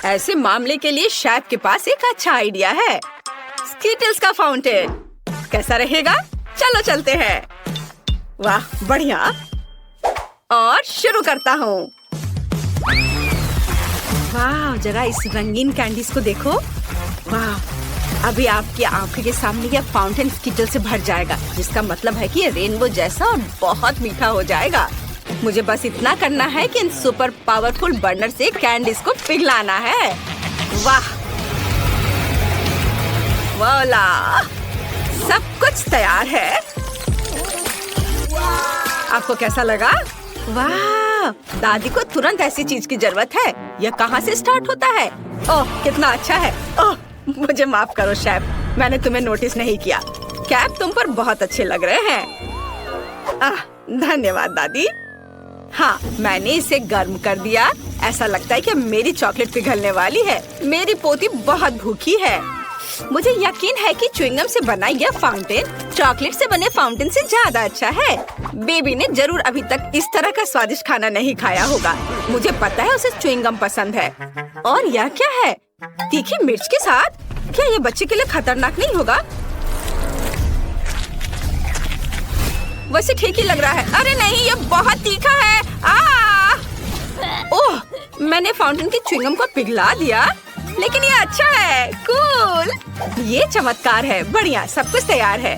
ऐसे मामले के लिए शेफ के पास एक अच्छा आइडिया है। स्कीटल्स का फाउंटेन कैसा रहेगा? चलो चलते हैं। वाह बढ़िया। और शुरू करता हूँ। वाह जरा इस रंगीन कैंडीज को देखो। वाह अभी आपकी आंखों के सामने यह फाउंटेन स्कीटल से भर जाएगा, जिसका मतलब है कि ये रेनबो जैसा और बहुत मीठा हो जाएगा। मुझे बस इतना करना है कि इन सुपर पावरफुल बर्नर से कैंडीज को पिघलाना है। वाह वाला सब कुछ तैयार है। आपको कैसा लगा? वाह दादी को तुरंत ऐसी चीज की जरूरत है। यह कहाँ से स्टार्ट होता है? ओह कितना अच्छा है। ओह मुझे माफ करो शेफ, मैंने तुम्हें नोटिस नहीं किया। कैप तुम पर बहुत अच्छे लग रहे हैं। धन्यवाद दादी। हाँ मैंने इसे गर्म कर दिया। ऐसा लगता है कि मेरी चॉकलेट पिघलने वाली है। मेरी पोती बहुत भूखी है। मुझे यकीन है कि च्युइंगम से बना यह फाउंटेन चॉकलेट से बने फाउंटेन से ज्यादा अच्छा है। बेबी ने जरूर अभी तक इस तरह का स्वादिष्ट खाना नहीं खाया होगा। मुझे पता है उसे च्युइंगम पसंद है। और यह क्या है? तीखी मिर्च के साथ? क्या ये बच्चे के लिए खतरनाक नहीं होगा? वैसे ठीक ही लग रहा है। अरे नहीं ये बहुत तीखा है। ओह मैंने फाउंटेन की च्युइंगम को पिघला दिया, लेकिन ये अच्छा है। कूल ये चमत्कार है। बढ़िया सब कुछ तैयार है।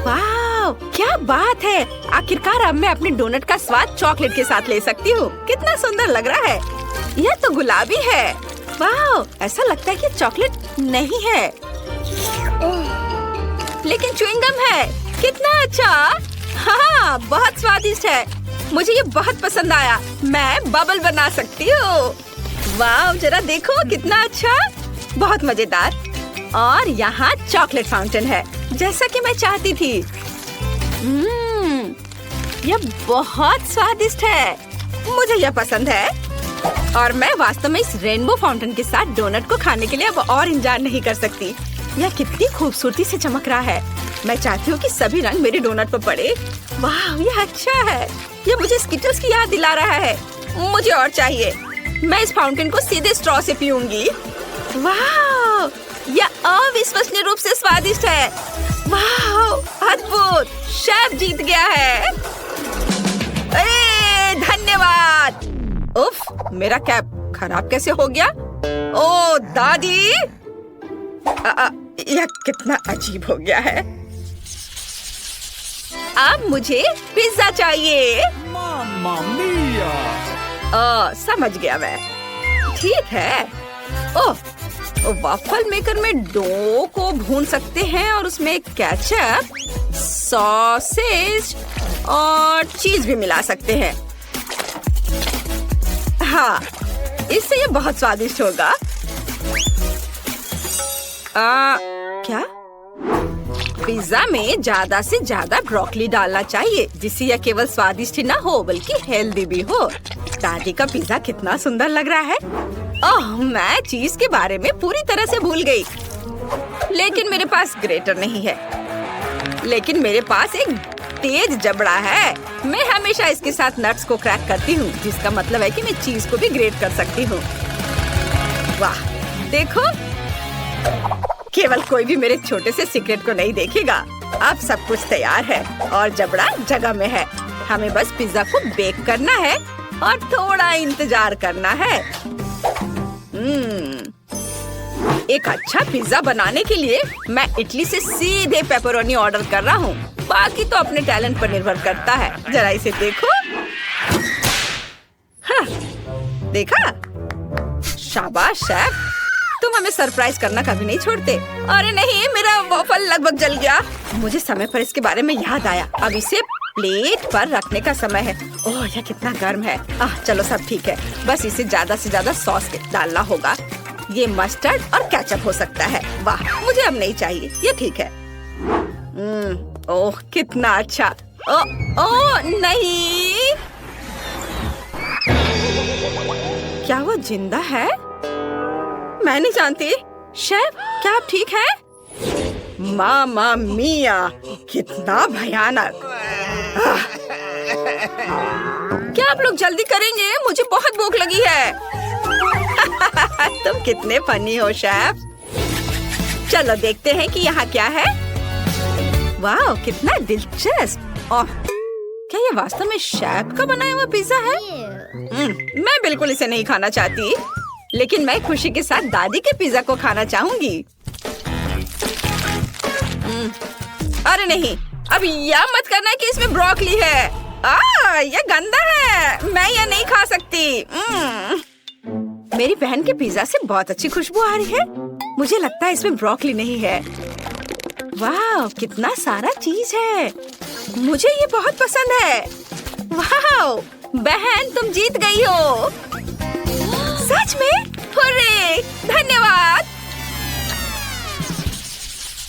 वाह क्या बात है। आखिरकार अब मैं अपने डोनट का स्वाद चॉकलेट के साथ ले सकती हूँ। कितना सुंदर लग रहा है। यह तो गुलाबी है। वाह ऐसा लगता है कि चॉकलेट नहीं है लेकिन च्युइंगम है। कितना अच्छा। हाँ बहुत स्वादिष्ट है। मुझे ये बहुत पसंद आया। मैं बबल बना सकती हूँ। वाह जरा देखो कितना अच्छा। बहुत मजेदार। और यहाँ चॉकलेट फाउंटेन है जैसा कि मैं चाहती थी। यह बहुत स्वादिष्ट है। मुझे यह पसंद है। और मैं वास्तव में इस रेनबो फाउंटेन के साथ डोनट को खाने के लिए अब और इंतजार नहीं कर सकती। यह कितनी खूबसूरती से चमक रहा है। मैं चाहती हूँ कि सभी रंग मेरे डोनट पर पड़े। वाह यह अच्छा है। यह मुझे स्कीटल्स की याद दिला रहा है। मुझे और चाहिए। मैं इस फाउंटेन को सीधे स्ट्रॉ से पीऊंगी। वाह यह अविश्वसनीय रूप से स्वादिष्ट है। वाह अद्भुत। शेफ जीत गया है। धन्यवाद। उफ मेरा कैप खराब कैसे हो गया? ओ दादी यह कितना अजीब हो गया है। अब मुझे पिज्जा चाहिए। मामा मिया। समझ गया मैं। ठीक है। ओह वाफल मेकर में डो को भून सकते हैं और उसमें केचप, सॉसेज और चीज भी मिला सकते हैं। हाँ इससे ये बहुत स्वादिष्ट होगा। क्या? पिज्जा में ज्यादा से ज्यादा ब्रोकली डालना चाहिए, जिससे यह केवल स्वादिष्ट ही ना हो बल्कि हेल्दी भी हो। दादी का पिज्जा कितना सुंदर लग रहा है। ओह मैं चीज के बारे में पूरी तरह से भूल गई। लेकिन मेरे पास ग्रेटर नहीं है। लेकिन मेरे पास एक तेज जबड़ा है। मैं हमेशा इसके साथ नट्स को क्रैक करती हूँ, जिसका मतलब है कि मैं चीज को भी ग्रेट कर सकती हूँ। वाह देखो केवल कोई भी मेरे छोटे से सीक्रेट को नहीं देखेगा। अब सब कुछ तैयार है और जबड़ा जगह में है। हमें बस पिज्जा को बेक करना है और थोड़ा इंतजार करना है। एक अच्छा पिज्जा बनाने के लिए मैं इटली से सीधे पेपरोनी ऑर्डर कर रहा हूँ। बाकी तो अपने टैलेंट पर निर्भर करता है। जरा इसे देखो। हाँ, देखा? शाबाश शेफ, तुम हमें सरप्राइज करना कभी नहीं छोड़ते। अरे नहीं मेरा वॉफल लगभग जल गया। मुझे समय पर इसके बारे में याद आया। अब इसे प्लेट पर रखने का समय है। ओह यह कितना गर्म है। चलो सब ठीक है। बस इसे ज्यादा से ज्यादा सॉस डालना होगा। ये मस्टर्ड और केचप हो सकता है। वाह मुझे अब नहीं चाहिए। ये ठीक है। ओह कितना अच्छा। ओह नहीं, क्या वो जिंदा है? मैं नहीं जानती। शेफ क्या आप ठीक हैं? मामा मिया कितना भयानक। क्या आप लोग जल्दी करेंगे? मुझे बहुत भूख लगी है। कितने फनी हो शेफ। चलो देखते हैं कि यहाँ क्या है। वाह, कितना दिलचस्प। ओह, क्या ये वास्तव में शेफ का बनाया हुआ पिज्जा है? मैं बिल्कुल इसे नहीं खाना चाहती, लेकिन मैं खुशी के साथ दादी के पिज्जा को खाना चाहूंगी। अरे नहीं, अब यह मत करना कि इसमें ब्रोकली है। यह गंदा है, मैं यह नहीं खा सकती। मेरी बहन के पिज्जा से बहुत अच्छी खुशबू आ रही है। मुझे लगता है इसमें ब्रोकली नहीं है। वाह, कितना सारा चीज है। मुझे ये बहुत पसंद है। वाह, बहन तुम जीत गई हो। सच में? हुर्रे! धन्यवाद।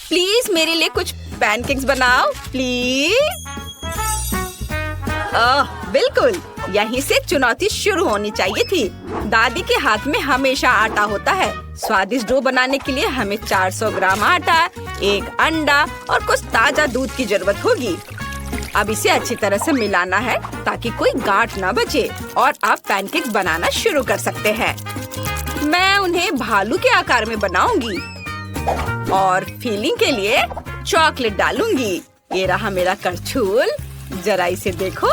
प्लीज मेरे लिए कुछ पैनकेक्स बनाओ, प्लीज। बिल्कुल, यहीं से चुनौती शुरू होनी चाहिए थी। दादी के हाथ में हमेशा आटा होता है। स्वादिष्ट डो बनाने के लिए हमें 400 ग्राम आटा, 1 अंडा और कुछ ताजा दूध की जरूरत होगी। अब इसे अच्छी तरह से मिलाना है ताकि कोई गांठ ना बचे, और आप पैनकेक्स बनाना शुरू कर सकते हैं। मैं उन्हें भालू के आकार में बनाऊंगी और फिलिंग के लिए चॉकलेट डालूंगी। ये रहा मेरा करछुल। जरा इसे देखो,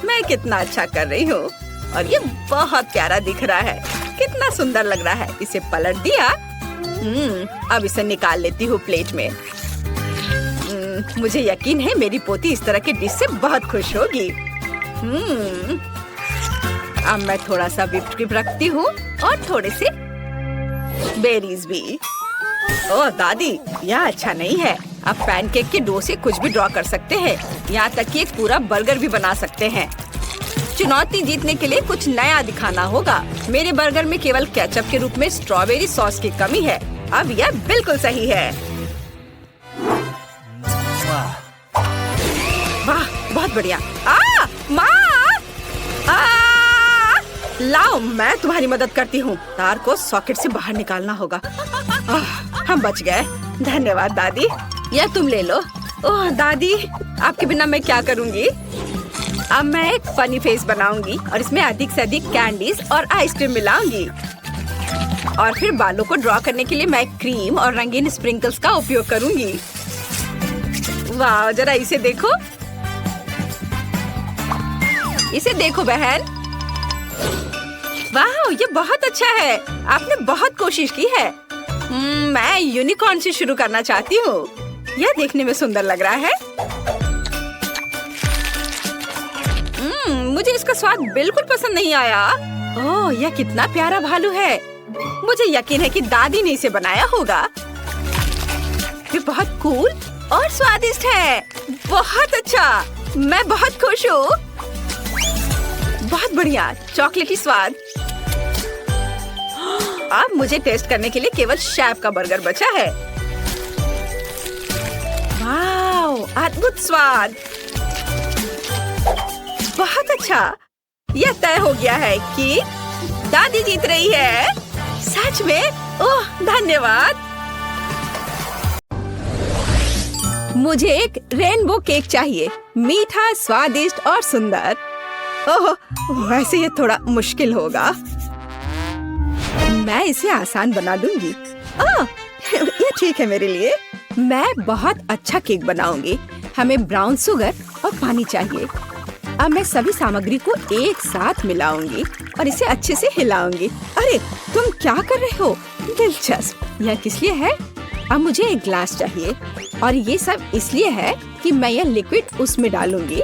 मैं कितना अच्छा कर रही हूँ, और ये बहुत प्यारा दिख रहा है। कितना सुंदर लग रहा है। इसे पलट दिया। अब इसे निकाल लेती हूँ प्लेट में। मुझे यकीन है मेरी पोती इस तरह के डिश से बहुत खुश होगी। अब मैं थोड़ा सा व्हिप्ड क्रीम रखती हूँ और थोड़े से बेरीज भी। ओह दादी, यह अच्छा नहीं है। आप पैनकेक के डो से कुछ भी ड्रॉ कर सकते हैं, यहाँ तक कि एक पूरा बर्गर भी बना सकते हैं। चुनौती जीतने के लिए कुछ नया दिखाना होगा। मेरे बर्गर में केवल केचप के रूप में स्ट्रॉबेरी सॉस की कमी है। अब यह बिल्कुल सही है। वाह, बहुत बढ़िया। माँ! लाओ, मैं तुम्हारी मदद करती हूँ। तार को सॉकेट से बाहर निकालना होगा। हम बच गए। धन्यवाद दादी। यह तुम ले लो। ओह दादी, आपके बिना मैं क्या करूँगी? अब मैं एक फनी फेस बनाऊंगी और इसमें अधिक से अधिक कैंडीज और आइसक्रीम मिलाऊंगी। और फिर बालों को ड्रॉ करने के लिए मैं क्रीम और रंगीन स्प्रिंकल्स का उपयोग करूंगी। वाह, जरा इसे देखो। इसे देखो बहन। वाह, ये बहुत अच्छा है। आपने बहुत कोशिश की है। मैं यूनिकॉर्न से शुरू करना चाहती हूँ। यह देखने में सुंदर लग रहा है। मुझे इसका स्वाद बिल्कुल पसंद नहीं आया। ओह, यह कितना प्यारा भालू है। मुझे यकीन है कि दादी ने इसे बनाया होगा। ये बहुत कूल और स्वादिष्ट है। बहुत अच्छा, मैं बहुत खुश हूँ। बहुत बढ़िया, चॉकलेटी स्वाद। अब मुझे टेस्ट करने के लिए केवल शेफ का बर्गर बचा है। वाह, अद्भुत स्वाद। बहुत अच्छा। यह तय हो गया है कि दादी जीत रही है। सच में? ओह, धन्यवाद। मुझे एक रेनबो केक चाहिए, मीठा, स्वादिष्ट और सुंदर। ओह, वैसे ये थोड़ा मुश्किल होगा। मैं इसे आसान बना दूंगी। ये ठीक है मेरे लिए। मैं बहुत अच्छा केक बनाऊंगी। हमें ब्राउन शुगर और पानी चाहिए। अब मैं सभी सामग्री को एक साथ मिलाऊंगी और इसे अच्छे से हिलाऊंगी। अरे, तुम क्या कर रहे हो? दिलचस्प। यह किस लिए है? अब मुझे एक ग्लास चाहिए, और ये सब इसलिए है कि मैं यह लिक्विड उसमें डालूंगी।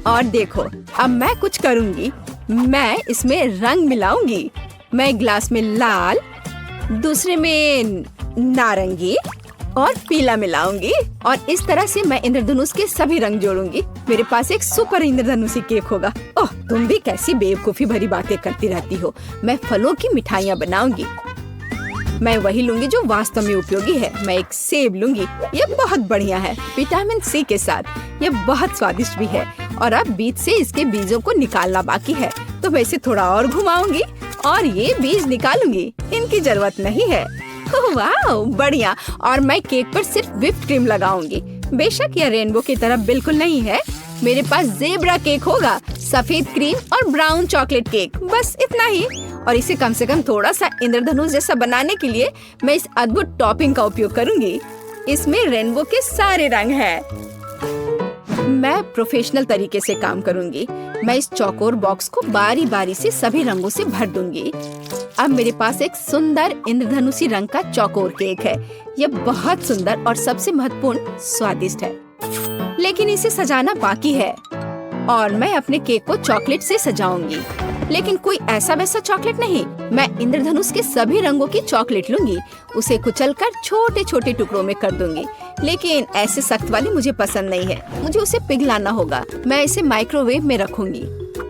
और देखो, अब मैं कुछ करूंगी। मैं इसमें रंग मिलाऊंगी। मैं एक ग्लास में लाल, दूसरे में नारंगी और पीला मिलाऊंगी, और इस तरह से मैं इंद्रधनुष के सभी रंग जोड़ूंगी। मेरे पास एक सुपर इंद्रधनुषी केक होगा। ओह, तुम भी कैसी बेवकूफी भरी बातें करती रहती हो। मैं फलों की मिठाइयाँ बनाऊंगी। मैं वही लूंगी जो वास्तव में उपयोगी है। मैं एक सेब लूंगी। ये बहुत बढ़िया है, विटामिन सी के साथ। ये बहुत स्वादिष्ट भी है। और अब बीज से इसके बीजों को निकालना बाकी है, तो मैं इसे थोड़ा और घुमाऊंगी और ये बीज निकालूंगी। इनकी जरूरत नहीं है। वाह, बढ़िया। और मैं केक पर सिर्फ व्हिप्ड क्रीम लगाऊंगी। बेशक यह रेनबो की तरह बिल्कुल नहीं है, मेरे पास ज़ेब्रा केक होगा, सफेद क्रीम और ब्राउन चॉकलेट केक, बस इतना ही। और इसे कम से कम थोड़ा सा इंद्रधनुष जैसा बनाने के लिए मैं इस अद्भुत टॉपिंग का उपयोग करूंगी। इसमें रेनबो के सारे रंग हैं। मैं प्रोफेशनल तरीके से काम करूंगी। मैं इस चौकोर बॉक्स को बारी बारी से सभी रंगों से भर दूंगी। अब मेरे पास एक सुंदर इंद्रधनुषी रंग का चौकोर केक है। यह बहुत सुंदर और सबसे महत्वपूर्ण स्वादिष्ट है, लेकिन इसे सजाना बाकी है। और मैं अपने केक को चॉकलेट से सजाऊंगी, लेकिन कोई ऐसा वैसा चॉकलेट नहीं। मैं इंद्रधनुष के सभी रंगों की चॉकलेट लूंगी, उसे कुचलकर छोटे छोटे टुकड़ों में कर दूंगी। लेकिन ऐसे सख्त वाली मुझे पसंद नहीं है, मुझे उसे पिघलाना होगा। मैं इसे माइक्रोवेव में रखूंगी।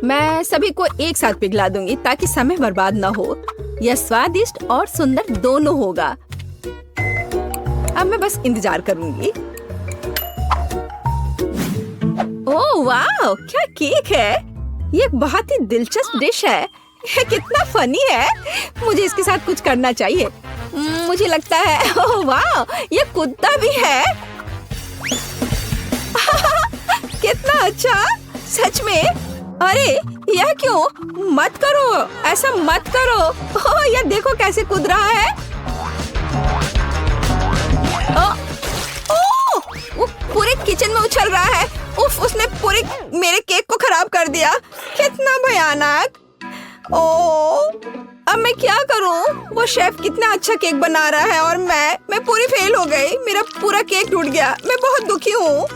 मैं सभी को एक साथ पिघला दूंगी ताकि समय बर्बाद न हो। यह स्वादिष्ट और सुंदर दोनों होगा। अब मैं बस इंतजार करूंगी। ओह वाह, क्या केक है! ये एक बहुत ही दिलचस्प डिश है। यह कितना फनी है। मुझे इसके साथ कुछ करना चाहिए। मुझे लगता है, ओह वाह, ये कुत्ता भी है। कितना अच्छा, सच में। अरे यह क्यों? मत करो, ऐसा मत करो। ओह, यह देखो कैसे कूद रहा है। वो पूरे किचन में उछल रहा है। उफ, उसने पूरे मेरे केक को खराब कर दिया। कितना भयानक। ओह, अब मैं क्या करूं? वो शेफ कितना अच्छा केक बना रहा है और मैं पूरी फेल हो गई। मेरा पूरा केक टूट गया। मैं बहुत दुखी हूँ।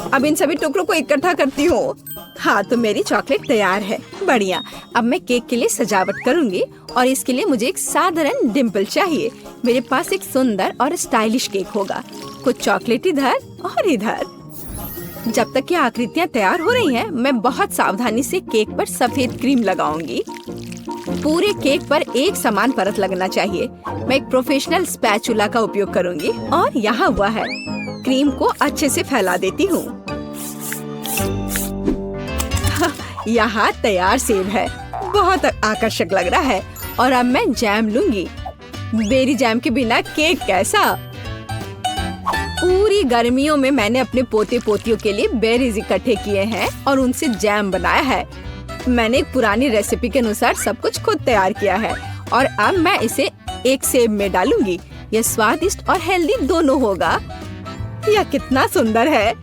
अब इन सभी टुकड़ों को इकट्ठा करती हूँ। हाँ, तो मेरी चॉकलेट तैयार है। बढ़िया। अब मैं केक के लिए सजावट करूंगी और इसके लिए मुझे एक साधारण डिम्पल चाहिए। मेरे पास एक सुंदर और स्टाइलिश केक होगा। कुछ चॉकलेट इधर और इधर। जब तक ये आकृतियाँ तैयार हो रही हैं, मैं बहुत सावधानी से केक पर सफेद क्रीम लगाऊंगी। पूरे केक पर एक समान परत लगना चाहिए। मैं एक प्रोफेशनल स्पैचुला का उपयोग करूंगी और यहाँ हुआ है। क्रीम को अच्छे से फैला देती हूँ। यहाँ तैयार सेब है, बहुत आकर्षक लग रहा है। और अब मैं जैम लूंगी। बेरी जैम के बिना केक कैसा? पूरी गर्मियों में मैंने अपने पोते पोतियों के लिए बेरीज इकट्ठे किए हैं और उनसे जैम बनाया है। मैंने एक पुरानी रेसिपी के अनुसार सब कुछ खुद तैयार किया है और अब मैं इसे एक सेब में डालूंगी। यह स्वादिष्ट और हेल्दी दोनों होगा। यह कितना सुंदर है।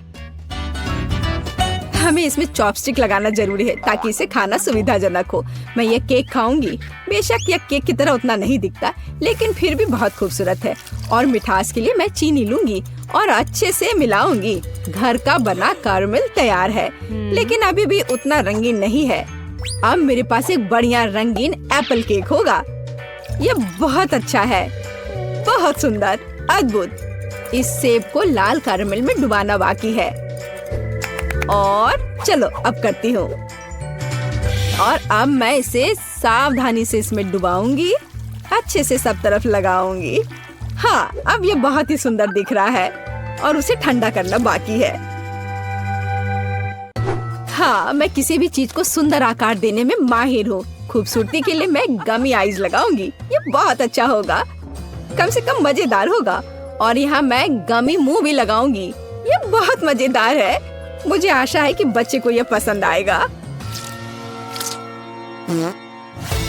हमें इसमें चॉपस्टिक लगाना जरूरी है ताकि इसे खाना सुविधाजनक हो। मैं यह केक खाऊंगी। बेशक यह केक की तरह उतना नहीं दिखता, लेकिन फिर भी बहुत खूबसूरत है। और मिठास के लिए मैं चीनी लूंगी और अच्छे से मिलाऊंगी। घर का बना कैरमेल तैयार है, लेकिन अभी भी उतना रंगीन नहीं है। अब मेरे पास एक बढ़िया रंगीन एप्पल केक होगा। यह बहुत अच्छा है, बहुत सुंदर, अद्भुत। इस सेब को लाल कैरमेल में डुबाना बाकी है। और चलो अब करती हूँ। और अब मैं इसे सावधानी से इसमें डुबाऊंगी, अच्छे से सब तरफ लगाऊंगी। हाँ, अब ये बहुत ही सुंदर दिख रहा है और उसे ठंडा करना बाकी है। हाँ, मैं किसी भी चीज को सुंदर आकार देने में माहिर हूँ। खूबसूरती के लिए मैं गमी आईज लगाऊंगी। ये बहुत अच्छा होगा, कम से कम मजेदार होगा। और यहाँ मैं गमी मुंह भी लगाऊंगी। ये बहुत मजेदार है। मुझे आशा है कि बच्चे को यह पसंद आएगा।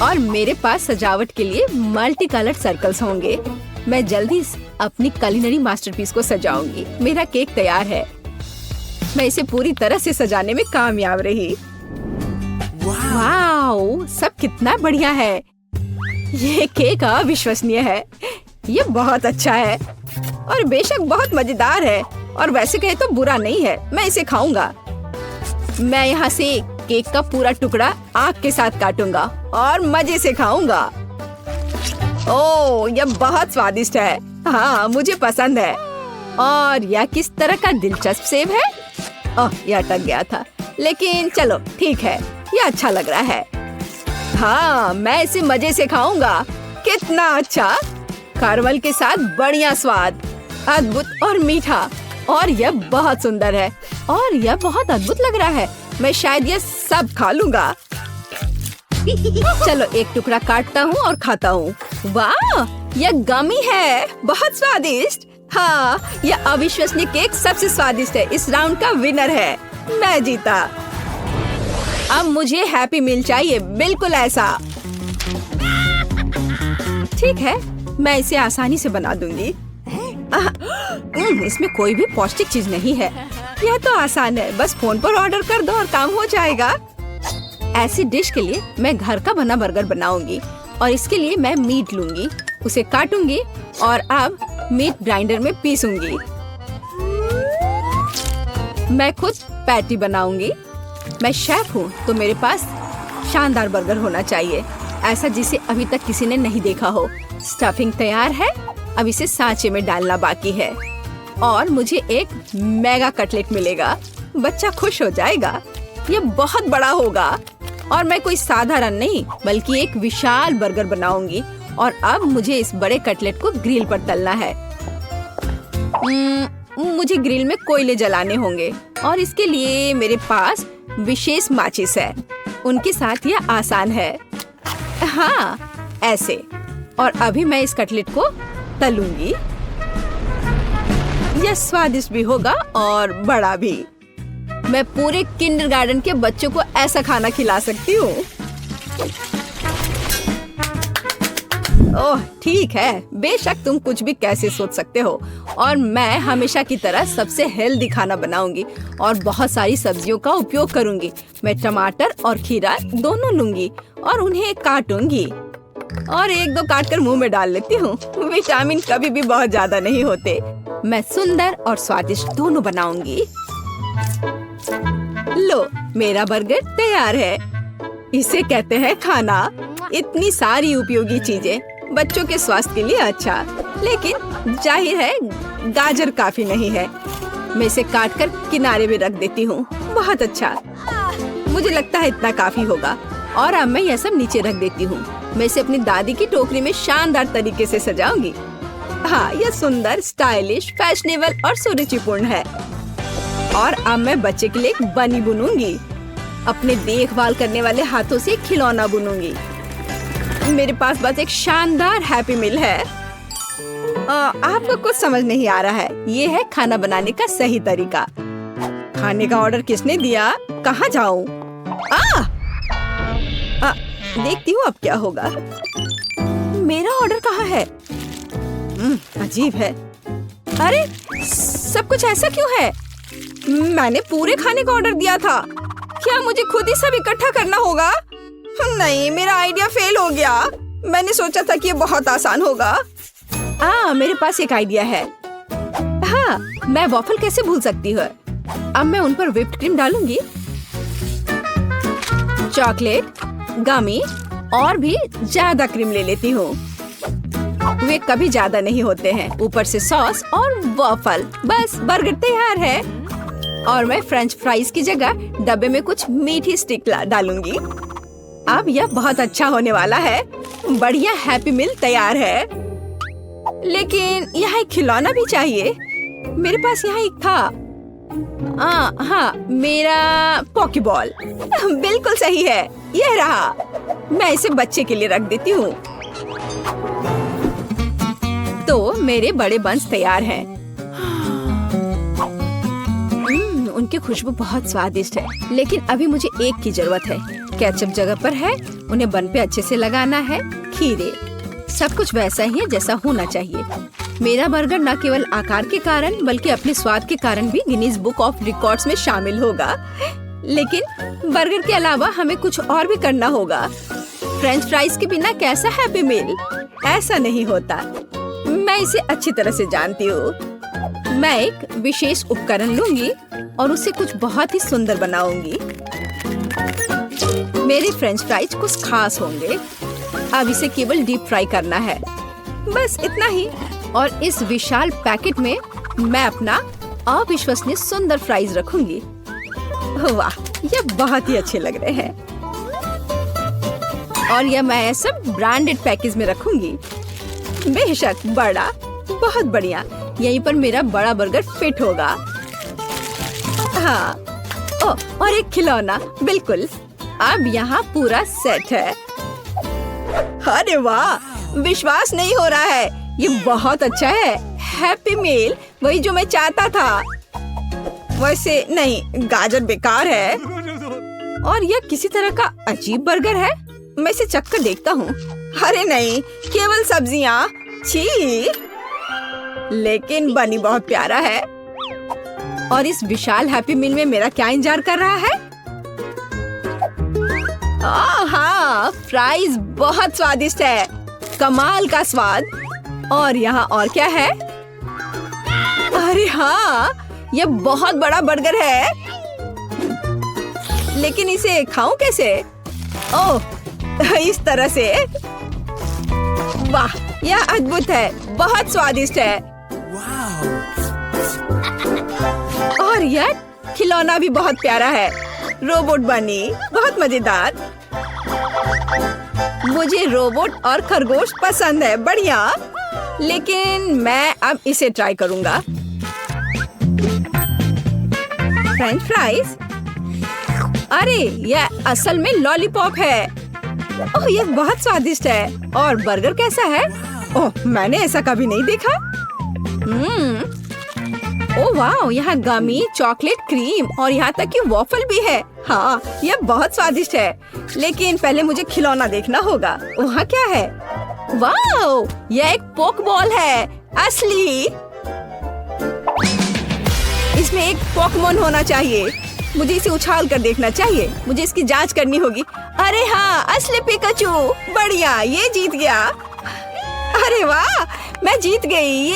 और मेरे पास सजावट के लिए मल्टी कलर्ड सर्कल्स होंगे। मैं जल्दी अपनी कुलिनरी मास्टरपीस को सजाऊंगी। मेरा केक तैयार है। मैं इसे पूरी तरह से सजाने में कामयाब रही। वाओ, सब कितना बढ़िया है। ये केक अविश्वसनीय है। ये बहुत अच्छा है और बेशक बहुत मजेदार है। और वैसे कहे तो बुरा नहीं है। मैं इसे खाऊंगा। मैं यहाँ से केक का पूरा टुकड़ा आग के साथ काटूंगा और मजे से खाऊंगा। ओह, यह बहुत स्वादिष्ट है। हाँ, मुझे पसंद है। और यह किस तरह का दिलचस्प सेब है। ओह, यह अटक गया था, लेकिन चलो ठीक है, यह अच्छा लग रहा है। हाँ, मैं इसे मजे से खाऊंगा। कितना अच्छा, कैरमेल के साथ बढ़िया स्वाद, अद्भुत और मीठा। और यह बहुत सुंदर है और यह बहुत अद्भुत लग रहा है। मैं शायद यह सब खा लूंगा। चलो एक टुकड़ा काटता हूँ और खाता हूँ। वाह, यह गमी है, बहुत स्वादिष्ट। हाँ, यह अविश्वसनीय केक सबसे स्वादिष्ट है। इस राउंड का विनर है। मैं जीता। अब मुझे हैप्पी मील चाहिए, बिल्कुल ऐसा। ठीक है, मैं इसे आसानी से बना दूंगी। इसमें कोई भी पौष्टिक चीज नहीं है। यह तो आसान है, बस फोन पर ऑर्डर कर दो और काम हो जाएगा। ऐसी डिश के लिए मैं घर का बना बर्गर बनाऊंगी और इसके लिए मैं मीट लूंगी, उसे काटूंगी और अब मीट ग्राइंडर में पीसूंगी। मैं खुद पैटी बनाऊंगी। मैं शेफ हूँ तो मेरे पास शानदार बर्गर होना चाहिए, ऐसा जिसे अभी तक किसी ने नहीं देखा हो। स्टफिंग तैयार है, अब इसे सांचे में डालना बाकी है और मुझे एक मेगा कटलेट मिलेगा। बच्चा खुश हो जाएगा। ये बहुत बड़ा होगा और मैं कोई साधारण नहीं बल्कि एक विशाल बर्गर बनाऊंगी। और अब मुझे इस बड़े कटलेट को ग्रिल पर तलना है। मुझे ग्रिल में कोयले जलाने होंगे और इसके लिए मेरे पास विशेष माचिस है। उनके साथ यह आसान है। हाँ, ऐसे। और अभी मैं इस कटलेट को तलूंगी। यह स्वादिष्ट भी होगा और बड़ा भी। मैं पूरे किंडरगार्टन के बच्चों को ऐसा खाना खिला सकती हूँ। ओह ठीक है, बेशक तुम कुछ भी कैसे सोच सकते हो। और मैं हमेशा की तरह सबसे हेल्दी खाना बनाऊंगी और बहुत सारी सब्जियों का उपयोग करूंगी। मैं टमाटर और खीरा दोनों लूंगी और उन्हें काटूंगी और एक दो काट कर मुंह में डाल लेती हूँ। विटामिन कभी भी बहुत ज्यादा नहीं होते। मैं सुंदर और स्वादिष्ट दोनों बनाऊंगी। लो, मेरा बर्गर तैयार है। इसे कहते हैं खाना। इतनी सारी उपयोगी चीजें, बच्चों के स्वास्थ्य के लिए अच्छा, लेकिन जाहिर है गाजर काफी नहीं है। मैं इसे काट कर किनारे में रख देती हूँ। बहुत अच्छा, मुझे लगता है इतना काफी होगा। और अब मैं यह सब नीचे रख देती हूँ। मैं इसे अपनी दादी की टोकरी में शानदार तरीके से सजाऊंगी। हाँ, यह सुंदर, स्टाइलिश, फैशनेबल और सुरुचिपूर्ण है। और अब मैं बच्चे के लिए एक बनी बुनूंगी। अपने देखभाल करने वाले हाथों से खिलौना बुनूंगी। मेरे पास बस एक शानदार हैप्पी मील है। आपको कुछ समझ नहीं आ रहा है। ये है खाना बनाने का सही तरीका। खाने का ऑर्डर किसने दिया? कहाँ जाऊँ? देखती हूँ अब क्या होगा। मेरा ऑर्डर कहाँ है? अजीब है। अरे, सब कुछ ऐसा क्यों है? मैंने पूरे खाने का ऑर्डर दिया था। क्या मुझे खुद ही सब इकट्ठा करना होगा? नहीं, मेरा आइडिया फेल हो गया। मैंने सोचा था कि ये बहुत आसान होगा। मेरे पास एक आइडिया है। हाँ, मैं वॉफल कैसे भूल सकती हूँ। अब मैं उन पर व्हिप्ड क्रीम डालूंगी, चॉकलेट, गमी और भी ज्यादा क्रीम ले लेती हूँ। वे कभी ज्यादा नहीं होते हैं। ऊपर से सॉस और वॉफल, बस बर्गर तैयार है। और मैं फ्रेंच फ्राइज की जगह डब्बे में कुछ मीठी स्टिक डालूंगी। अब यह बहुत अच्छा होने वाला है। बढ़िया हैप्पी मील तैयार है। लेकिन यहाँ एक खिलौना भी चाहिए। मेरे पास यहाँ एक था। हाँ, मेरा पॉकीबॉल। बिल्कुल सही है, यह रहा। मैं इसे बच्चे के लिए रख देती हूँ। तो मेरे बड़े बंस तैयार हैं। उनकी खुशबू बहुत स्वादिष्ट है, लेकिन अभी मुझे एक की जरूरत है। केचप जगह पर है, उन्हें बन पे अच्छे से लगाना है। खीरे, सब कुछ वैसा ही है जैसा होना चाहिए। मेरा बर्गर न केवल आकार के कारण बल्कि अपने स्वाद के कारण भी गिनीज बुक ऑफ रिकॉर्ड्स में शामिल होगा। लेकिन बर्गर के अलावा हमें कुछ और भी करना होगा। फ्रेंच फ्राइज के बिना कैसा हैप्पी मील? ऐसा नहीं होता। मैं इसे अच्छी तरह से जानती हूँ। मैं एक विशेष उपकरण लूंगी और उसे कुछ बहुत ही सुंदर बनाऊंगी। मेरे फ्रेंच फ्राइज कुछ खास होंगे। अब इसे केवल डीप फ्राई करना है, बस इतना ही। और इस विशाल पैकेट में मैं अपना अविश्वसनीय सुंदर फ्राइज रखूंगी। वाह, ये बहुत ही अच्छे लग रहे हैं। और यह मैं सब ब्रांडेड पैकेज में रखूंगी। बेशक बड़ा, बहुत बढ़िया। यहीं पर मेरा बड़ा बर्गर फिट होगा। हाँ, और एक खिलौना, बिल्कुल। अब यहाँ पूरा सेट है। अरे वाह, विश्वास नहीं हो रहा है। ये बहुत अच्छा है। हैप्पी मील, वही जो मैं चाहता था। वैसे नहीं, गाजर बेकार है और यह किसी तरह का अजीब बर्गर है। मैं इसे चख कर देखता हूँ। अरे नहीं, केवल सब्जियाँ। छी। लेकिन बनी बहुत प्यारा है। और इस विशाल हैप्पी मील में मेरा क्या इंतजार कर रहा है? हाँ, फ्राइज बहुत स्वादिष्ट है, कमाल का स्वाद। और यहाँ और क्या है? अरे हाँ, ये बहुत बड़ा बर्गर है, लेकिन इसे खाऊं कैसे? ओह, इस तरह से। वाह, यह अद्भुत है, बहुत स्वादिष्ट है। और यह खिलौना भी बहुत प्यारा है, रोबोट बनी, बहुत मजेदार। मुझे रोबोट और खरगोश पसंद है, बढ़िया। लेकिन मैं अब इसे ट्राई करूंगा। French fries. अरे यह असल में लॉलीपॉप है। ओह, यह बहुत स्वादिष्ट है। और बर्गर कैसा है? ओह, मैंने ऐसा कभी नहीं देखा। ओह वाह, यहाँ गमी, चॉकलेट, क्रीम और यहाँ तक कि वॉफल भी है। हाँ, यह बहुत स्वादिष्ट है। लेकिन पहले मुझे खिलौना देखना होगा। वहाँ क्या है? वाह, यह एक पोक बॉल है, असली। इसमें एक पोकेमॉन होना चाहिए। मुझे इसे उछाल कर देखना चाहिए। मुझे इसकी जांच करनी होगी। अरे हाँ, असली पिकाचू, बढ़िया, ये जीत गया। अरे वाह, मैं जीत गई।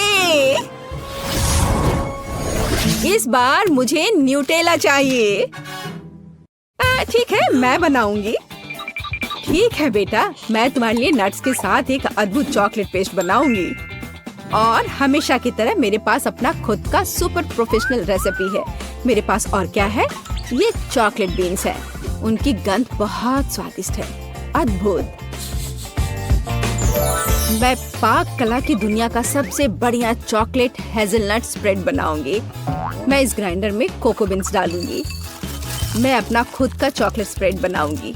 ये इस बार मुझे न्यूटेला चाहिए। ठीक है, मैं बनाऊंगी। ठीक है बेटा, मैं तुम्हारे लिए नट्स के साथ एक अद्भुत चॉकलेट पेस्ट बनाऊंगी। और हमेशा की तरह मेरे पास अपना खुद का सुपर प्रोफेशनल रेसिपी है। मेरे पास और क्या है? ये चॉकलेट बीन्स है। उनकी गंध बहुत स्वादिष्ट है, अद्भुत। मैं पाक कला की दुनिया का सबसे बढ़िया चॉकलेट हेजलनट स्प्रेड बनाऊंगी। मैं इस ग्राइंडर में कोको बीन्स डालूंगी। मैं अपना खुद का चॉकलेट स्प्रेड बनाऊंगी।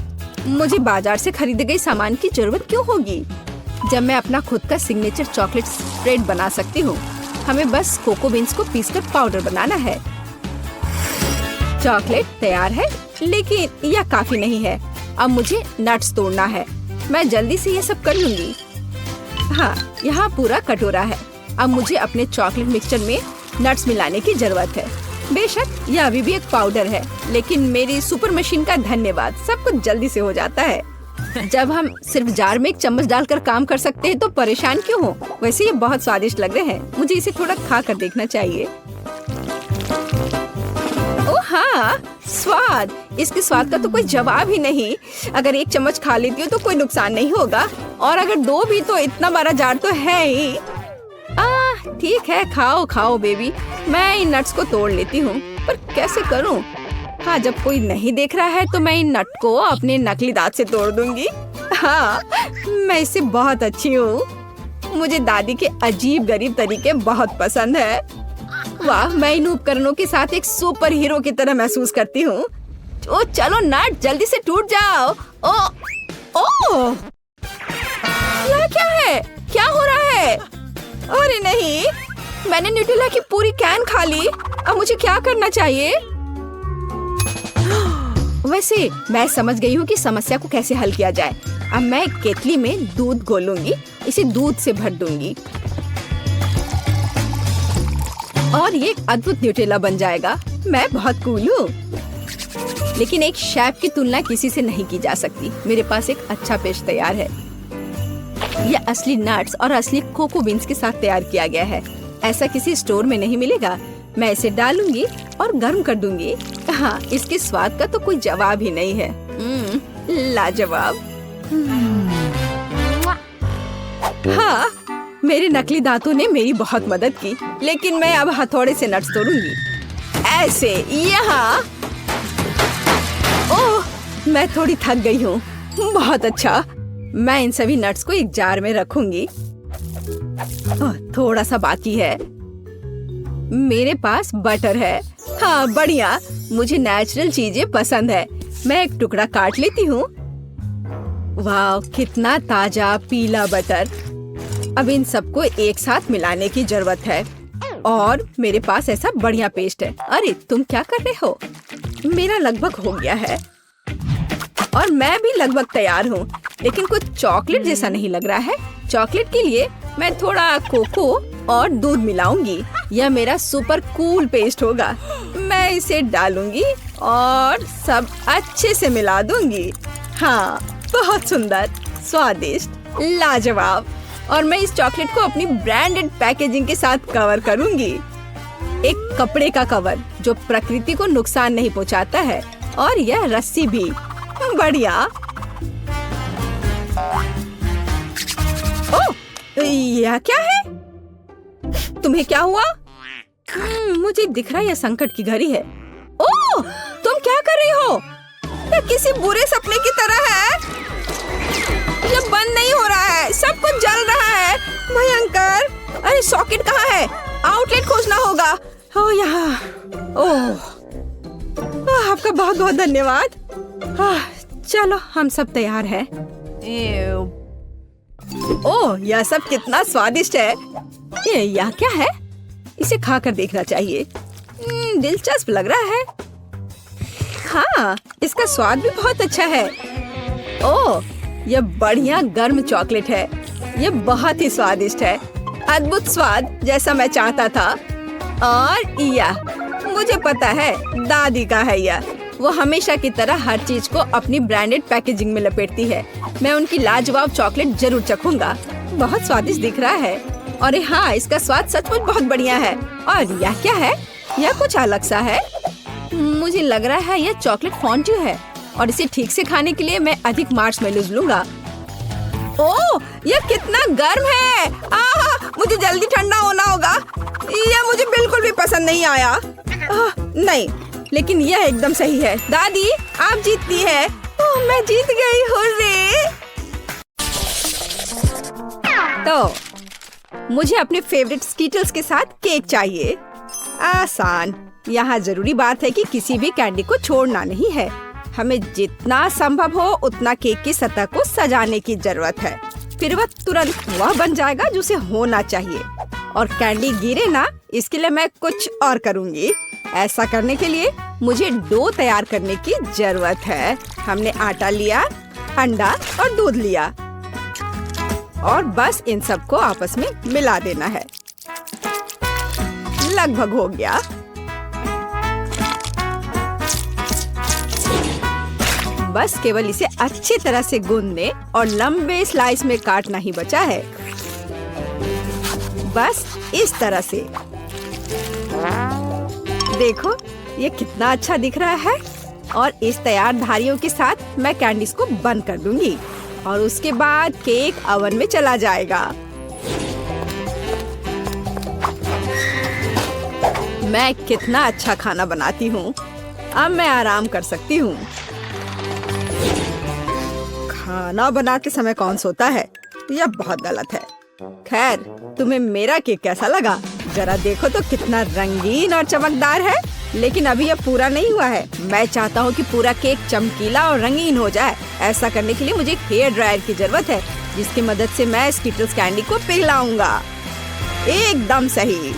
मुझे बाजार से खरीदे गए सामान की जरूरत क्यों होगी जब मैं अपना खुद का सिग्नेचर चॉकलेट स्प्रेड बना सकती हूँ। हमें बस कोको बीन्स को पीसकर पाउडर बनाना है। चॉकलेट तैयार है, लेकिन यह काफी नहीं है। अब मुझे नट्स तोड़ना है। मैं जल्दी से ये सब कर लूंगी। हाँ, यहाँ पूरा कटोरा है। अब मुझे अपने चॉकलेट मिक्सचर में नट्स मिलाने की जरूरत है। बेशक यह अभी भी एक पाउडर है, लेकिन मेरी सुपर मशीन का धन्यवाद, सब कुछ जल्दी से हो जाता है। जब हम सिर्फ जार में एक चम्मच डालकर काम कर सकते हैं तो परेशान क्यों हो? वैसे ये बहुत स्वादिष्ट लग रहे हैं। मुझे इसे थोड़ा खा कर देखना चाहिए। ओह हाँ, स्वाद, इसके स्वाद का तो कोई जवाब ही नहीं। अगर एक चम्मच खा लेती हूँ तो कोई नुकसान नहीं होगा, और अगर दो भी तो इतना बड़ा जार तो है ही। ठीक है, खाओ खाओ बेबी। मैं इन नट्स को तोड़ लेती हूँ, पर कैसे करूँ? हाँ, जब कोई नहीं देख रहा है तो मैं इन नट को अपने नकली दांत से तोड़ दूंगी। हाँ, मैं इससे बहुत अच्छी हूँ। मुझे दादी के अजीब गरीब तरीके बहुत पसंद है। वाह, मैं इन उपकरणों के साथ एक सुपर हीरो की तरह महसूस करती हूँ। ओ चलो नट, जल्दी से टूट जाओ। ओ यह क्या है? क्या हो रहा है? अरे नहीं, मैंने न्यूटेला की पूरी कैन खा ली। अब मुझे क्या करना चाहिए? वैसे मैं समझ गई हूँ कि समस्या को कैसे हल किया जाए। अब मैं केतली में दूध घोलूंगी, इसे दूध से भर दूंगी और ये एक अद्भुत न्यूटेला बन जाएगा। मैं बहुत कूल हूँ, लेकिन एक शेफ की तुलना किसी से नहीं की जा सकती। मेरे पास एक अच्छा पेस्ट तैयार है। यह असली नट्स और असली कोको बीन्स के साथ तैयार किया गया है। ऐसा किसी स्टोर में नहीं मिलेगा। मैं इसे डालूंगी और गर्म कर दूंगी। हाँ, इसके स्वाद का तो कोई जवाब ही नहीं है। लाजवाब। हाँ, मेरे नकली दांतों ने मेरी बहुत मदद की, लेकिन मैं अब हथौड़े से नट्स तोड़ूंगी। ऐसे यहाँ। ओह, मैं थोड़ी थक गई हूँ। बहुत अच्छा। मैं इन सभी नट्स को एक जार में रखूंगी। थोड़ा सा बाकी है। मेरे पास बटर है। हाँ, बढ़िया। मुझे नेचुरल चीजें पसंद है। मैं एक टुकड़ा काट लेती हूँ। वाह, कितना ताजा पीला बटर। अब इन सबको एक साथ मिलाने की जरूरत है। और मेरे पास ऐसा बढ़िया पेस्ट है। अरे तुम क्या कर रहे हो? मेरा लगभग हो गया है और मैं भी लगभग तैयार हूँ, लेकिन कुछ चॉकलेट जैसा नहीं लग रहा है। चॉकलेट के लिए मैं थोड़ा कोको और दूध मिलाऊंगी। यह मेरा सुपर कूल पेस्ट होगा। मैं इसे डालूंगी और सब अच्छे से मिला दूंगी। हाँ, बहुत सुंदर, स्वादिष्ट, लाजवाब। और मैं इस चॉकलेट को अपनी ब्रांडेड पैकेजिंग के साथ कवर करूंगी। एक कपड़े का कवर जो प्रकृति को नुकसान नहीं पहुंचाता है, और यह रस्सी भी। बढ़िया। ओह, यह क्या है? तुम्हें क्या हुआ? मुझे दिख रहा है यह संकट की घड़ी है। ओह, तुम क्या कर रही हो? यह किसी बुरे सपने की तरह है। यह बंद नहीं हो रहा है, सब कुछ जल रहा है। भयंकर। अरे सॉकेट कहाँ है? आउटलेट खोजना होगा। ओह, यहाँ। ओह, आपका बहुत बहुत धन्यवाद। चलो, हम सब तैयार हैं। ओह, यह सब कितना स्वादिष्ट है। यह क्या है? इसे खाकर देखना चाहिए। दिलचस्प लग रहा है। हाँ, इसका स्वाद भी बहुत अच्छा है। ओह, यह बढ़िया गर्म चॉकलेट है। यह बहुत ही स्वादिष्ट है। अद्भुत स्वाद जैसा मैं चाहता था। और यह मुझे पता है, दादी का है यह। वो हमेशा की तरह हर चीज को अपनी ब्रांडेड पैकेजिंग में लपेटती है। मैं उनकी लाजवाब चॉकलेट जरूर चखूंगा। बहुत स्वादिष्ट दिख रहा है। और हाँ, इसका स्वाद सचमुच बहुत बढ़िया है। और यह क्या है? यह कुछ अलग सा है। मुझे लग रहा है यह चॉकलेट फॉन्ड्यू है, और इसे ठीक से खाने के लिए मैं अधिक मार्शमेलोज लूंगा। ओह, यह कितना गर्म है। मुझे जल्दी ठंडा होना होगा। यह मुझे बिल्कुल भी पसंद नहीं आया। नहीं, लेकिन यह एकदम सही है। दादी, आप जीतती है। ओह, मैं जीत गई। हुर्रे! तो मुझे अपने फेवरेट स्कीटल्स के साथ केक चाहिए। आसान। यहाँ जरूरी बात है कि किसी भी कैंडी को छोड़ना नहीं है। हमें जितना संभव हो उतना केक की सतह को सजाने की जरूरत है। फिर वह तुरंत वह बन जाएगा जो उसे होना चाहिए। और कैंडी गिरे ना, इसके लिए मैं कुछ और करूँगी। ऐसा करने के लिए मुझे डो तैयार करने की जरूरत है। हमने आटा लिया, अंडा और दूध लिया, और बस इन सबको आपस में मिला देना है। लगभग हो गया। बस केवल इसे अच्छी तरह से गूंदने और लंबे स्लाइस में काटना ही बचा है। बस इस तरह से। देखो, ये कितना अच्छा दिख रहा है। और इस तैयार धारियों के साथ मैं कैंडीज को बंद कर दूंगी, और उसके बाद केक ओवन में चला जाएगा। मैं कितना अच्छा खाना बनाती हूँ। अब मैं आराम कर सकती हूँ। खाना बनाते समय कौन सोता है? यह बहुत गलत है। खैर, तुम्हें मेरा केक कैसा लगा? जरा देखो तो कितना रंगीन और चमकदार है। लेकिन अभी यह पूरा नहीं हुआ है। मैं चाहता हूँ कि पूरा केक चमकीला और रंगीन हो जाए। ऐसा करने के लिए मुझे एक हेयर ड्रायर की जरूरत है, जिसकी मदद से मैं स्कीटल्स कैंडी को पिघलाऊंगा। एकदम सही।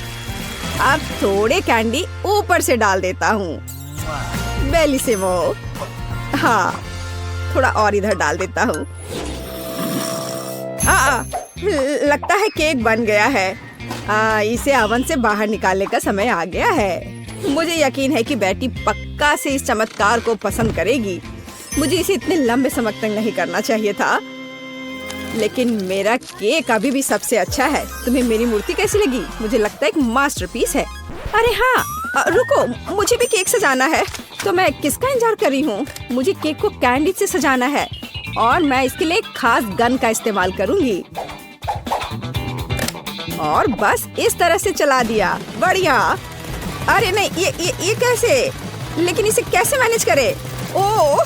अब थोड़े कैंडी ऊपर से डाल देता हूँ। बेलिसिमो। हाँ, थोड़ा और इधर डाल देता हूँ। लगता है केक बन गया है। इसे ओवन से बाहर निकालने का समय आ गया है। मुझे यकीन है कि बेटी पक्का से इस चमत्कार को पसंद करेगी। मुझे इसे इतने लंबे समय तक नहीं करना चाहिए था, लेकिन मेरा केक अभी भी सबसे अच्छा है। तुम्हें मेरी मूर्ति कैसी लगी? मुझे लगता है एक मास्टरपीस है। अरे हाँ, रुको, मुझे भी केक सजाना है। तो मैं किसका इंतजार कर रही हूँ? मुझे केक को कैंडी से सजाना है, और मैं इसके लिए एक खास गन का इस्तेमाल करूँगी। और बस इस तरह से चला दिया। बढ़िया। अरे नहीं, ये कैसे? लेकिन इसे कैसे मैनेज करे? ओह,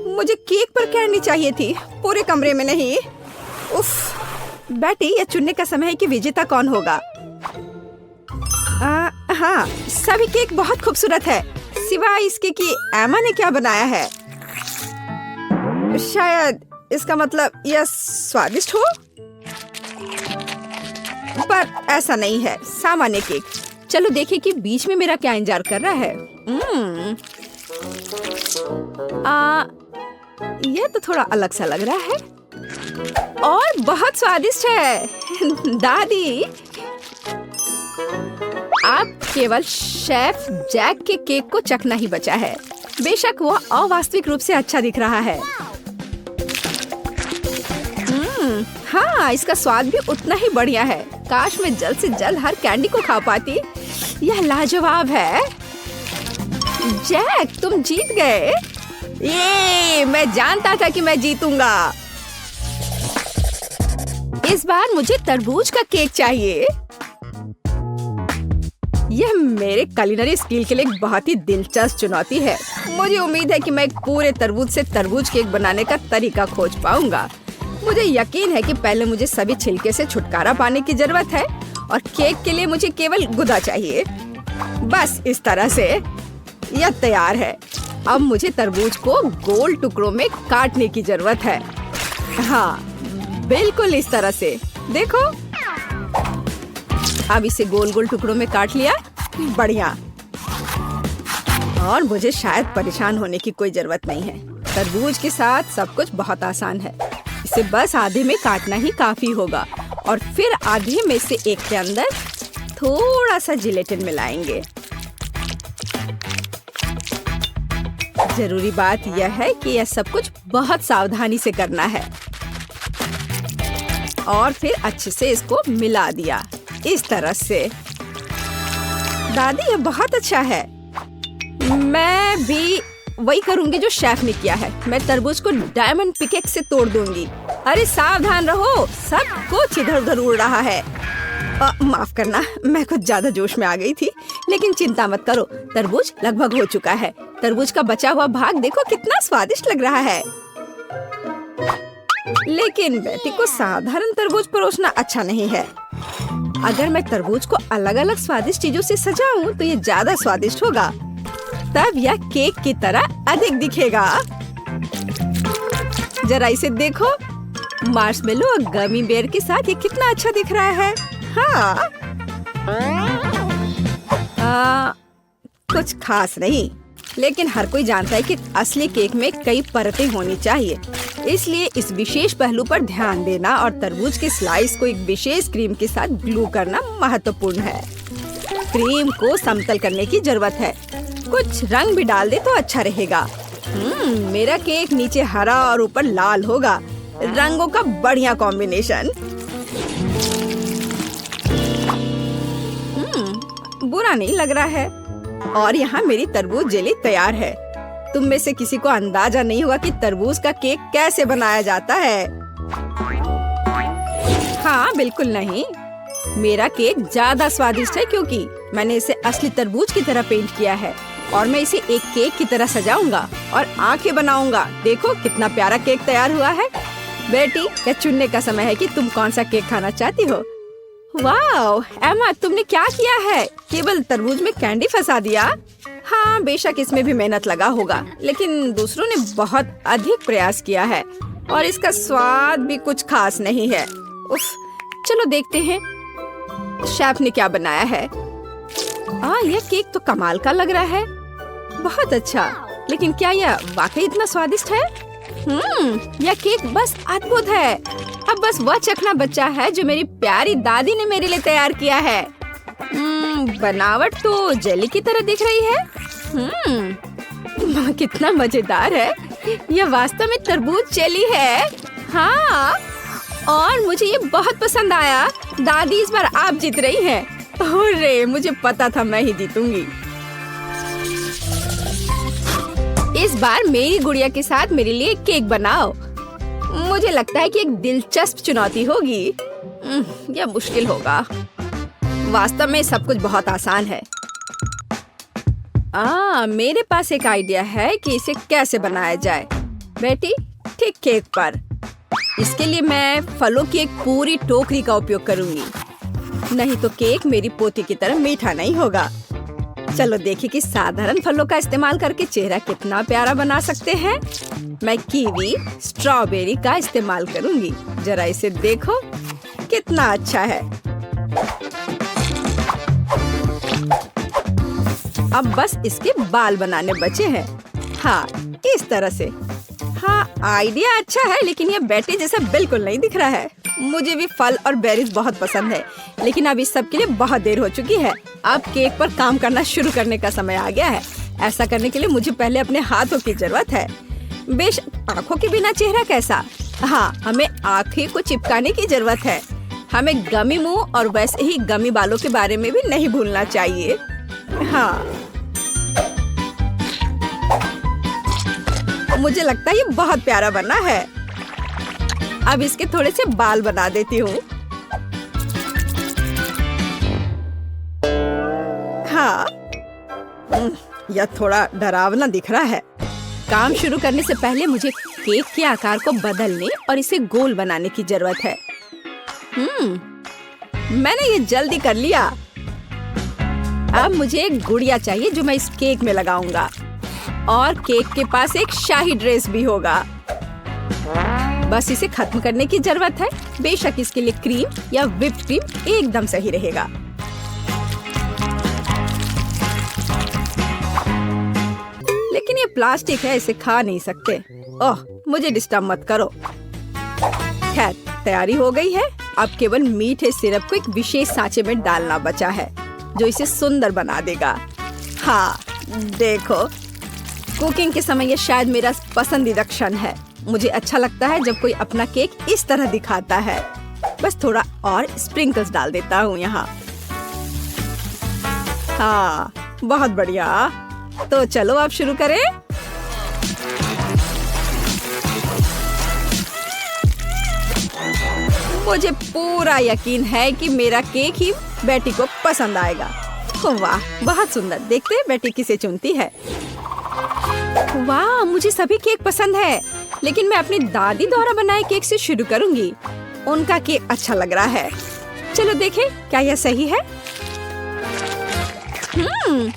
मुझे केक पर कैंडी चाहिए थी, पूरे कमरे में नहीं। उफ, बेटी, यह चुनने का समय है कि विजेता कौन होगा। हाँ, सभी केक बहुत खूबसूरत है, सिवाय इसके कि एमा ने क्या बनाया है। शायद इसका मतलब यह स्वादिष्ट हो। पर ऐसा नहीं है, सामान्य केक। चलो देखें कि बीच में मेरा क्या इंतजार कर रहा है। यह तो थोड़ा अलग सा लग रहा है और बहुत स्वादिष्ट है। दादी, आप केवल शेफ जैक के केक को चखना ही बचा है। बेशक वह अवास्तविक रूप से अच्छा दिख रहा है। हाँ, इसका स्वाद भी उतना ही बढ़िया है। काश मैं जल्द से जल्द हर कैंडी को खा पाती। यह लाजवाब है। जैक, तुम जीत गए। ये मैं जानता था कि मैं जीतूंगा। इस बार मुझे तरबूज का केक चाहिए। यह मेरे कुलिनरी स्किल के लिए एक बहुत ही दिलचस्प चुनौती है। मुझे उम्मीद है कि मैं एक पूरे तरबूज से तरबूज केक बनाने का तरीका खोज पाऊंगा। मुझे यकीन है कि पहले मुझे सभी छिलके से छुटकारा पाने की जरूरत है और केक के लिए मुझे केवल गुदा चाहिए। बस इस तरह से यह तैयार है। अब मुझे तरबूज को गोल टुकड़ों में काटने की जरूरत है। हाँ, बिल्कुल इस तरह से। देखो, अब इसे गोल गोल टुकड़ों में काट लिया। बढ़िया। और मुझे शायद परेशान होने की कोई जरूरत नहीं है। तरबूज के साथ सब कुछ बहुत आसान है। इसे बस आधे में काटना ही काफी होगा और फिर आधे में से एक के अंदर थोड़ा सा जिलेटिन मिलाएंगे। जरूरी बात यह है कि यह सब कुछ बहुत सावधानी से करना है। और फिर अच्छे से इसको मिला दिया इस तरह से। दादी, ये बहुत अच्छा है। मैं भी वही करूंगी जो शेफ ने किया है। मैं तरबूज को डायमंड पिकेक्स से तोड़ दूंगी। अरे सावधान रहो, सब कुछ इधर उधर उड़ रहा है। माफ करना, मैं कुछ ज्यादा जोश में आ गई थी। लेकिन चिंता मत करो, तरबूज लगभग हो चुका है। तरबूज का बचा हुआ भाग देखो कितना स्वादिष्ट लग रहा है। लेकिन बेटी को साधारण तरबूज परोसना अच्छा नहीं है। अगर मैं तरबूज को अलग अलग स्वादिष्ट चीजों से सजाऊं तो ये ज्यादा स्वादिष्ट होगा। तब यह केक की तरह अधिक दिखेगा। जरा इसे देखो, मार्शमेलो और गमी बेयर के साथ ये कितना अच्छा दिख रहा है। हाँ, कुछ खास नहीं, लेकिन हर कोई जानता है कि असली केक में कई परतें होनी चाहिए। इसलिए इस विशेष पहलू पर ध्यान देना और तरबूज के स्लाइस को एक विशेष क्रीम के साथ ग्लू करना महत्वपूर्ण है। क्रीम को समतल करने की जरूरत है। कुछ रंग भी डाल दे तो अच्छा रहेगा। मेरा केक नीचे हरा और ऊपर लाल होगा। रंगों का बढ़िया कॉम्बिनेशन। बुरा नहीं लग रहा है। और यहाँ मेरी तरबूज जेली तैयार है। तुम में से किसी को अंदाजा नहीं हुआ कि तरबूज का केक कैसे बनाया जाता है। हाँ, बिल्कुल नहीं। मेरा केक ज्यादा स्वादिष्ट है क्योंकि मैंने इसे असली तरबूज की तरह पेंट किया है। और मैं इसे एक केक की तरह सजाऊंगा और आंखें बनाऊंगा। देखो कितना प्यारा केक तैयार हुआ है। बेटी, यह चुनने का समय है कि तुम कौन सा केक खाना चाहती हो। वाह एमा, तुमने क्या किया है? केवल तरबूज में कैंडी फंसा दिया। हाँ, बेशक इसमें भी मेहनत लगा होगा, लेकिन दूसरों ने बहुत अधिक प्रयास किया है और इसका स्वाद भी कुछ खास नहीं है। उफ, चलो देखते हैं शेफ ने क्या बनाया है। यह केक तो कमाल का लग रहा है। बहुत अच्छा, लेकिन क्या यह वाकई इतना स्वादिष्ट है? यह केक बस अद्भुत है। अब बस वह चखना बचा है जो मेरी प्यारी दादी ने मेरे लिए तैयार किया है। बनावट तो जेली की तरह दिख रही है। कितना मजेदार है। यह वास्तव में तरबूज जेली है। हाँ, और मुझे ये बहुत पसंद आया। दादी, इस बार आप जीत रही हैं। अरे, मुझे पता था मैं ही जीतूंगी। इस बार मेरी गुड़िया के साथ मेरे लिए केक बनाओ। मुझे लगता है कि एक दिलचस्प चुनौती होगी। यह मुश्किल होगा। वास्तव में सब कुछ बहुत आसान है। मेरे पास एक आइडिया है कि इसे कैसे बनाया जाए। बेटी, ठीक केक पर। इसके लिए मैं फलों की एक पूरी टोकरी का उपयोग करूंगी। नहीं तो केक मेरी पोती की तरह मीठा नहीं होगा। चलो देखिए कि साधारण फलों का इस्तेमाल करके चेहरा कितना प्यारा बना सकते हैं। मैं कीवी, स्ट्रॉबेरी का इस्तेमाल करूंगी। जरा इसे देखो, कितना अच्छा है। अब बस इसके बाल बनाने बचे हैं। हाँ, इस तरह से। हाँ, आइडिया अच्छा है, लेकिन ये बैटरी जैसा बिल्कुल नहीं दिख रहा है। मुझे भी फल और बेरीज बहुत पसंद है, लेकिन अब इस सब के लिए बहुत देर हो चुकी है। अब केक पर काम करना शुरू करने का समय आ गया है। ऐसा करने के लिए मुझे पहले अपने हाथों की जरूरत है। बेशक आँखों के बिना चेहरा कैसा। हाँ, हमें आँखें को चिपकाने की जरूरत है। हमें गमी मुंह और वैसे ही गमी बालों के बारे में भी नहीं भूलना चाहिए। हाँ, मुझे लगता है ये बहुत प्यारा बना है। अब इसके थोड़े से बाल बना देती हूँ। हाँ, यह थोड़ा डरावना दिख रहा है। काम शुरू करने से पहले मुझे केक के आकार को बदलने और इसे गोल बनाने की जरूरत है। मैंने ये जल्दी कर लिया। अब मुझे एक गुड़िया चाहिए जो मैं इस केक में लगाऊंगा, और केक के पास एक शाही ड्रेस भी होगा। बस इसे खत्म करने की जरूरत है। बेशक इसके लिए क्रीम या व्हिप क्रीम एकदम सही रहेगा। लेकिन ये प्लास्टिक है, इसे खा नहीं सकते। ओह, मुझे डिस्टर्ब मत करो। खैर, तैयारी हो गई है। अब केवल मीठे सिरप को एक विशेष सांचे में डालना बचा है, जो इसे सुंदर बना देगा। हाँ, देखो, कुकिंग के समय ये शायद मेरा पसंदीदा क्षण है। मुझे अच्छा लगता है जब कोई अपना केक इस तरह दिखाता है। बस थोड़ा और स्प्रिंकल्स डाल देता हूँ यहाँ। हाँ, बहुत बढ़िया। तो चलो अब शुरू करें। मुझे पूरा यकीन है कि मेरा केक ही बेटी को पसंद आएगा। वाह, बहुत सुंदर। देखते हैं बेटी किसे चुनती है। वाह, मुझे सभी केक पसंद है, लेकिन मैं अपनी दादी द्वारा बनाए केक से शुरू करूंगी। उनका केक अच्छा लग रहा है। चलो देखें, क्या यह सही है?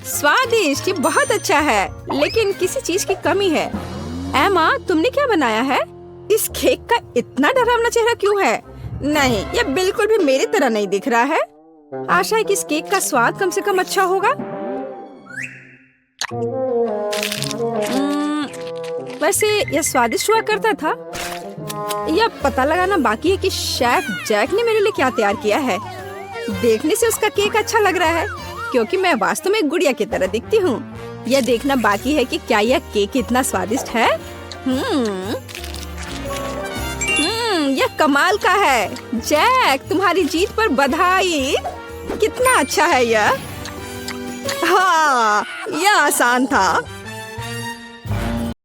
स्वादिष्ट, ये बहुत अच्छा है, लेकिन किसी चीज की कमी है। एमा, तुमने क्या बनाया है? इस केक का इतना डरावना चेहरा क्यों है? नहीं, यह बिल्कुल भी मेरी तरह नहीं दिख रहा है। आशा है कि इस केक का स्वाद कम से कम अच्छा होगा। वैसे यह स्वादिष्ट हुआ करता था। यह पता लगाना बाकी है कि शेफ जैक ने मेरे लिए क्या तैयार किया है। देखने से उसका केक अच्छा लग रहा है, क्योंकि मैं वास्तव में एक गुड़िया की तरह दिखती हूँ। यह देखना बाकी है कि क्या यह केक इतना स्वादिष्ट है। यह कमाल का है। जैक, तुम्हारी जीत पर बधाई। कितना अच्छा है यह। हाँ, यह आसान था।